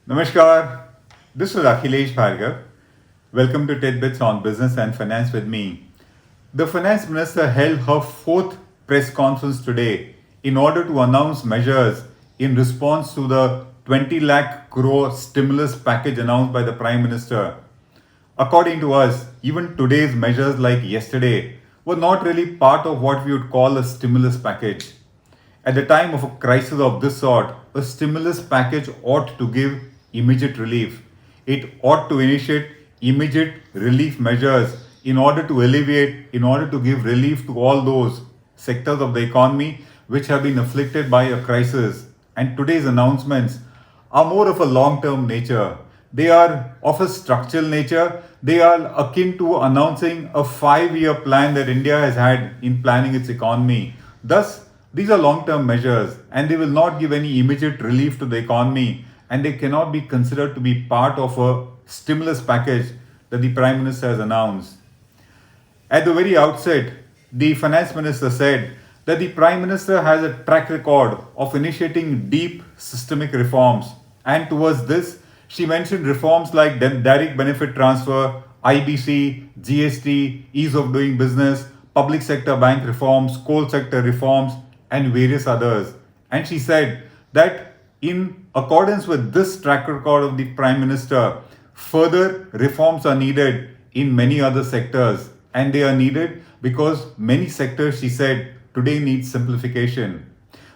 Namaskar, this is Akhilesh Bhargav. Welcome to Tidbits on Business and Finance with me. The Finance Minister held her fourth press conference today in order to announce measures in response to the 20 lakh crore stimulus package announced by the Prime Minister. According to us, even today's measures like yesterday were not really part of what we would call a stimulus package. At the time of a crisis of this sort, a stimulus package ought to give immediate relief. It ought to initiate immediate relief measures in order to give relief to all those sectors of the economy which have been afflicted by a crisis. And today's announcements are more of a long term nature. They are of a structural nature. They are akin to announcing a 5-year plan that India has had in planning its economy. Thus, these are long term measures and they will not give any immediate relief to the economy, and they cannot be considered to be part of a stimulus package that the Prime Minister has announced. At the very outset, the Finance Minister said that the Prime Minister has a track record of initiating deep systemic reforms, and towards this, she mentioned reforms like direct benefit transfer, IBC, GST, ease of doing business, public sector bank reforms, coal sector reforms, and various others. And she said that in accordance with this track record of the Prime Minister, further reforms are needed in many other sectors. And they are needed because many sectors, she said, today need simplification.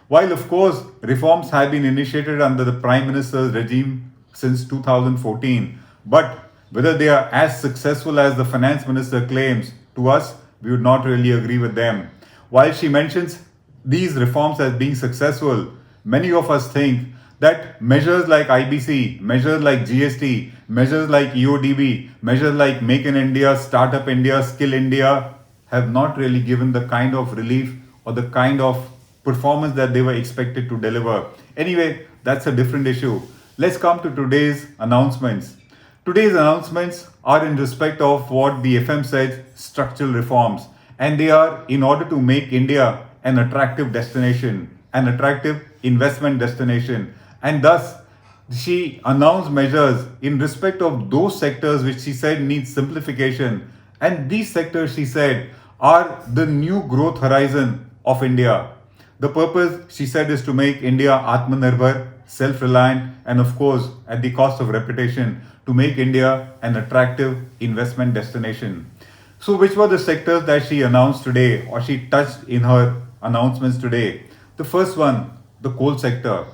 While, of course, reforms have been initiated under the Prime Minister's regime since 2014, but whether they are as successful as the Finance Minister claims, to us, we would not really agree with them. While she mentions these reforms as being successful, many of us think that measures like IBC, measures like GST, measures like EODB, measures like Make in India, Startup India, Skill India have not really given the kind of relief or the kind of performance that they were expected to deliver. Anyway, that's a different issue. Let's come to today's announcements. Today's announcements are in respect of what the FM said, structural reforms, and they are in order to make India an attractive destination, an attractive investment destination. And thus, she announced measures in respect of those sectors which she said need simplification. And these sectors, she said, are the new growth horizon of India. The purpose, she said, is to make India Atmanirbhar, self-reliant, and of course, at the cost of reputation, to make India an attractive investment destination. So, which were the sectors that she announced today, or she touched in her announcements today? The first one, the coal sector.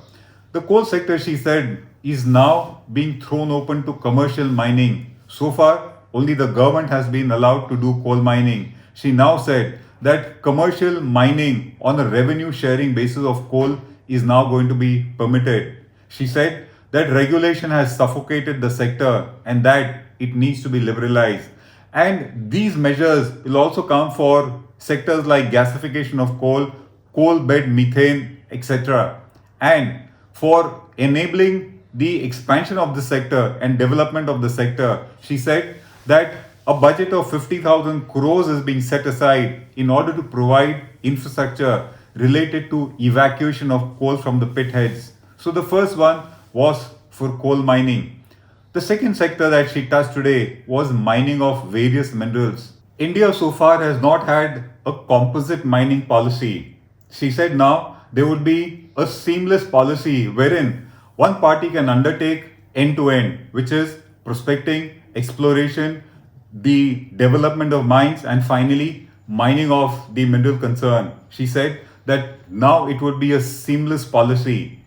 The coal sector, she said, is now being thrown open to commercial mining. So far, only the government has been allowed to do coal mining. She now said that commercial mining on a revenue sharing basis of coal is now going to be permitted. She said that regulation has suffocated the sector and that it needs to be liberalized. And these measures will also come for sectors like gasification of coal, coal bed methane, etc. And for enabling the expansion of the sector and development of the sector, she said that a budget of 50,000 crores is being set aside in order to provide infrastructure related to evacuation of coal from the pit heads. So the first one was for coal mining. The second sector that she touched today was mining of various minerals. India so far has not had a composite mining policy. She said now there would be a seamless policy wherein one party can undertake end to end, which is prospecting, exploration, the development of mines, and finally mining of the mineral concern. She said that now it would be a seamless policy.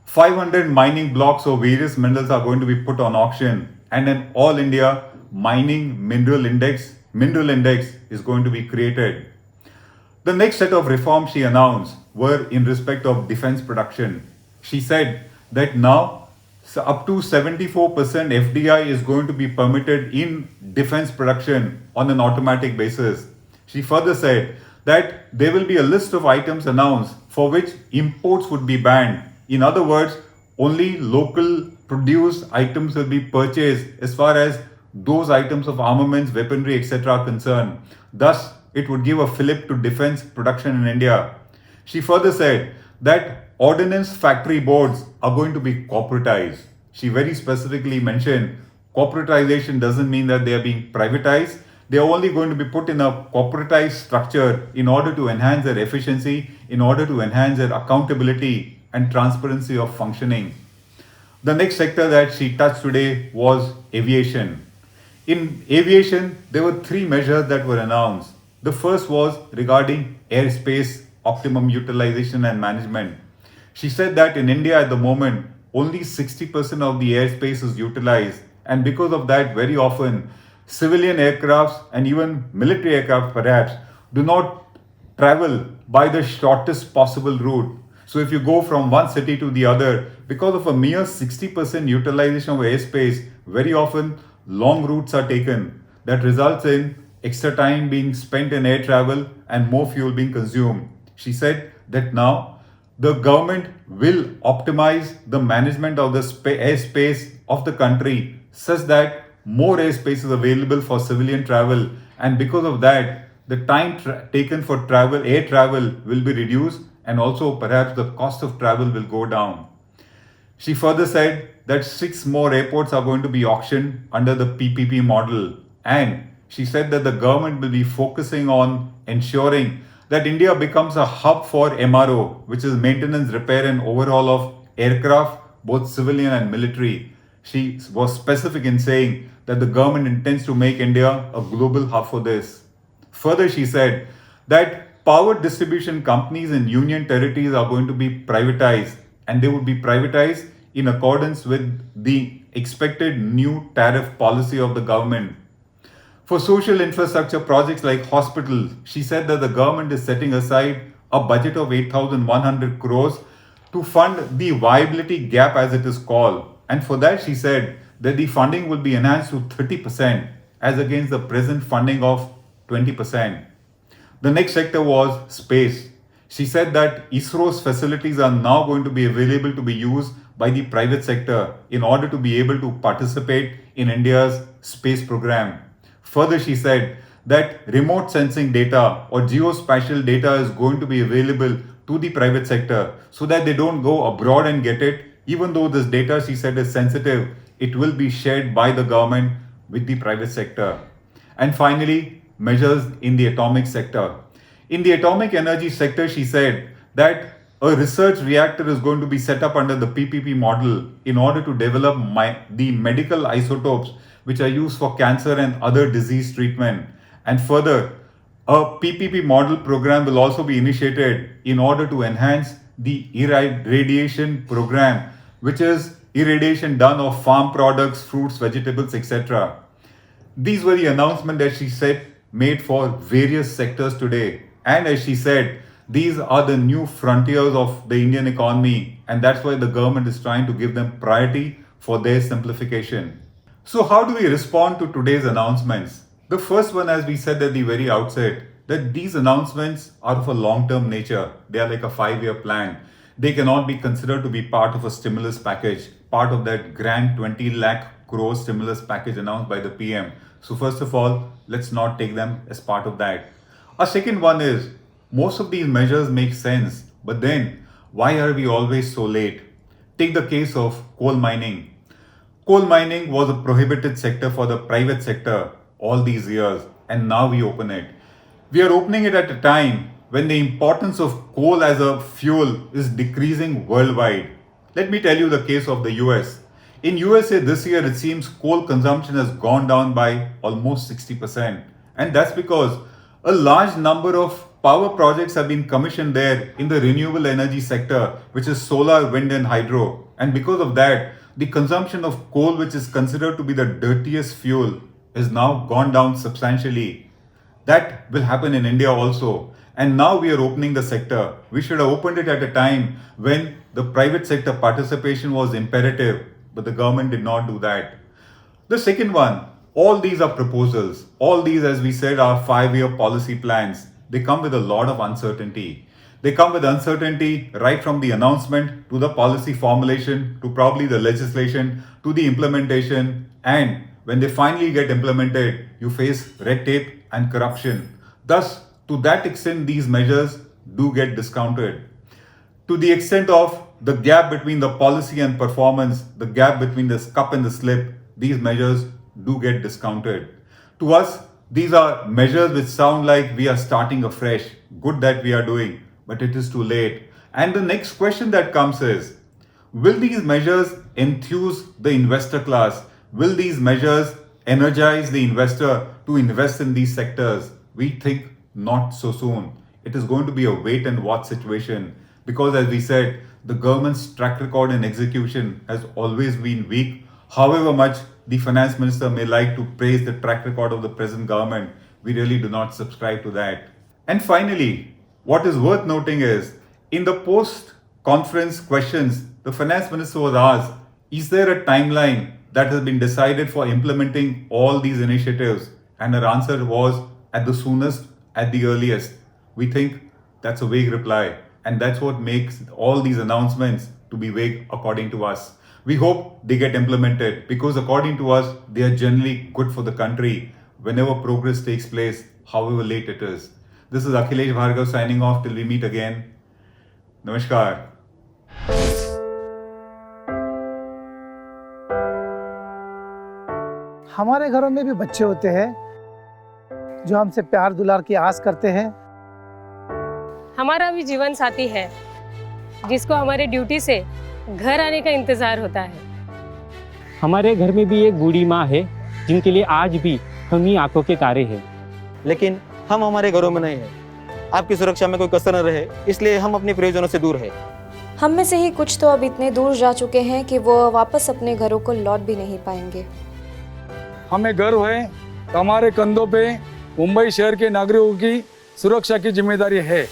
500 mining blocks of various minerals are going to be put on auction, and an all India mining mineral index is going to be created. The next set of reforms she announced were in respect of defense production. She said that now up to 74% FDI is going to be permitted in defense production on an automatic basis. She further said that there will be a list of items announced for which imports would be banned. In other words, only local produced items will be purchased as far as those items of armaments, weaponry, etc. are concerned. Thus, it would give a fillip to defense production in India. She further said that ordnance factory boards are going to be corporatized. She very specifically mentioned corporatization doesn't mean that they are being privatized. They are only going to be put in a corporatized structure in order to enhance their efficiency, in order to enhance their accountability and transparency of functioning. The next sector that she touched today was aviation. In aviation, there were three measures that were announced. The first was regarding airspace optimum utilization and management. She said that in India at the moment, only 60% of the airspace is utilized, and because of that, very often civilian aircrafts and even military aircraft perhaps do not travel by the shortest possible route. So if you go from one city to the other, because of a mere 60% utilization of airspace, very often long routes are taken. That results in extra time being spent in air travel and more fuel being consumed. She said that now the government will optimize the management of the airspace of the country such that more airspace is available for civilian travel, and because of that the time taken for air travel will be reduced, and also perhaps the cost of travel will go down. She further said that 6 more airports are going to be auctioned under the PPP model, and she said that the government will be focusing on ensuring that India becomes a hub for MRO, which is maintenance, repair, and overhaul of aircraft, both civilian and military. She was specific in saying that the government intends to make India a global hub for this. Further, she said that power distribution companies in union territories are going to be privatized, and they would be privatized in accordance with the expected new tariff policy of the government. For social infrastructure projects like hospitals, she said that the government is setting aside a budget of 8,100 crores to fund the viability gap, as it is called. And for that, she said that the funding will be enhanced to 30% as against the present funding of 20%. The next sector was space. She said that ISRO's facilities are now going to be available to be used by the private sector in order to be able to participate in India's space program. Further, she said that remote sensing data or geospatial data is going to be available to the private sector so that they don't go abroad and get it. Even though this data, she said, is sensitive, it will be shared by the government with the private sector. And finally, measures in the atomic sector. In the atomic energy sector, she said that a research reactor is going to be set up under the PPP model in order to develop the medical isotopes which are used for cancer and other disease treatment. And further, a PPP model program will also be initiated in order to enhance the irradiation program, which is irradiation done of farm products, fruits, vegetables, etc. These were the announcements that she said made for various sectors today. And as she said, these are the new frontiers of the Indian economy, and that's why the government is trying to give them priority for their simplification. So how do we respond to today's announcements? The first one, as we said at the very outset, that these announcements are of a long-term nature. They are like a 5-year plan. They cannot be considered to be part of a stimulus package, part of that grand 20 lakh crore stimulus package announced by the PM. So first of all, let's not take them as part of that. A second one is, most of these measures make sense, but then why are we always so late? Take the case of coal mining. Coal mining was a prohibited sector for the private sector all these years, and now we open it. We are opening it at a time when the importance of coal as a fuel is decreasing worldwide. Let me tell you the case of the US. In USA this year, it seems coal consumption has gone down by almost 60%, and that's because a large number of power projects have been commissioned there in the renewable energy sector, which is solar, wind, and hydro. And because of that, the consumption of coal, which is considered to be the dirtiest fuel, has now gone down substantially. That will happen in India also. And now we are opening the sector. We should have opened it at a time when the private sector participation was imperative, but the government did not do that. The second one, all these are proposals. All these, as we said, are 5-year policy plans. They come with a lot of uncertainty. They come with uncertainty right from the announcement to the policy formulation to probably the legislation to the implementation. And when they finally get implemented, you face red tape and corruption. Thus, to that extent, these measures do get discounted. To the extent of the gap between the policy and performance, the gap between the cup and the slip, these measures do get discounted. To us, these are measures which sound like we are starting afresh. Good that we are doing, but it is too late. And the next question that comes is, will these measures enthuse the investor class? Will these measures energize the investor to invest in these sectors? We think not so soon. It is going to be a wait and watch situation because, as we said, the government's track record in execution has always been weak. However much the finance minister may like to praise the track record of the present government, we really do not subscribe to that. And finally, what is worth noting is, in the post-conference questions, the finance minister was asked, is there a timeline that has been decided for implementing all these initiatives? And her answer was, at the soonest, at the earliest. We think that's a vague reply. And that's what makes all these announcements to be vague according to us. We hope they get implemented because according to us, they are generally good for the country whenever progress takes place, however late it is. This is Akhilesh Bhargav signing off till we meet again. Namaskar. हमारे घरों में भी बच्चे होते हैं जो हमसे प्यार दुलार की आस करते हैं। हमारा भी जीवन साथी है जिसको हमारे ड्यूटी से घर आने का इंतजार होता है। हमारे घर में भी एक बूढ़ी माँ है जिनके लिए आज भी हम ही आंखों के तारे हैं। लेकिन हम हमारे घरों में नहीं हैं। आपकी सुरक्षा में कोई कसर न रहे, इसलिए हम अपने प्रियजनों से दूर हैं। हम में से ही कुछ तो अब इतने दूर जा चुके हैं कि वो वापस अपने घरों को लौट भी नहीं पाएंगे। हमें गर्व है कि हमारे कंधों पे मुंबई शहर के नागरिकों की सुरक्षा की जिम्मेदारी है।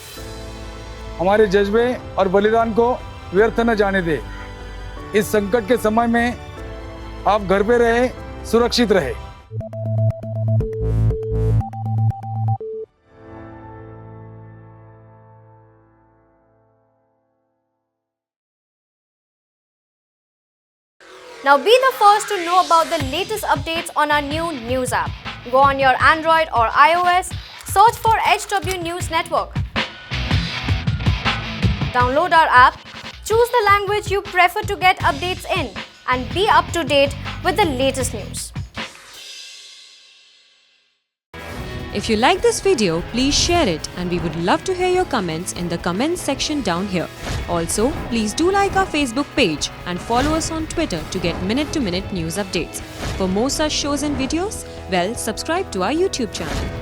हमारे जज्बे और बलिदान को व्यर्थ न जाने दे। इस संकट के समय में आप घर पे रहे, सुरक्षित रहे। Now be the first to know about the latest updates on our new news app. Go on your Android or iOS, search for HW News Network. Download our app, choose the language you prefer to get updates in, and be up to date with the latest news. If you like this video, please share it, and we would love to hear your comments in the comments section down here. Also, please do like our Facebook page and follow us on Twitter to get minute-to-minute news updates. For more such shows and videos, well, subscribe to our YouTube channel.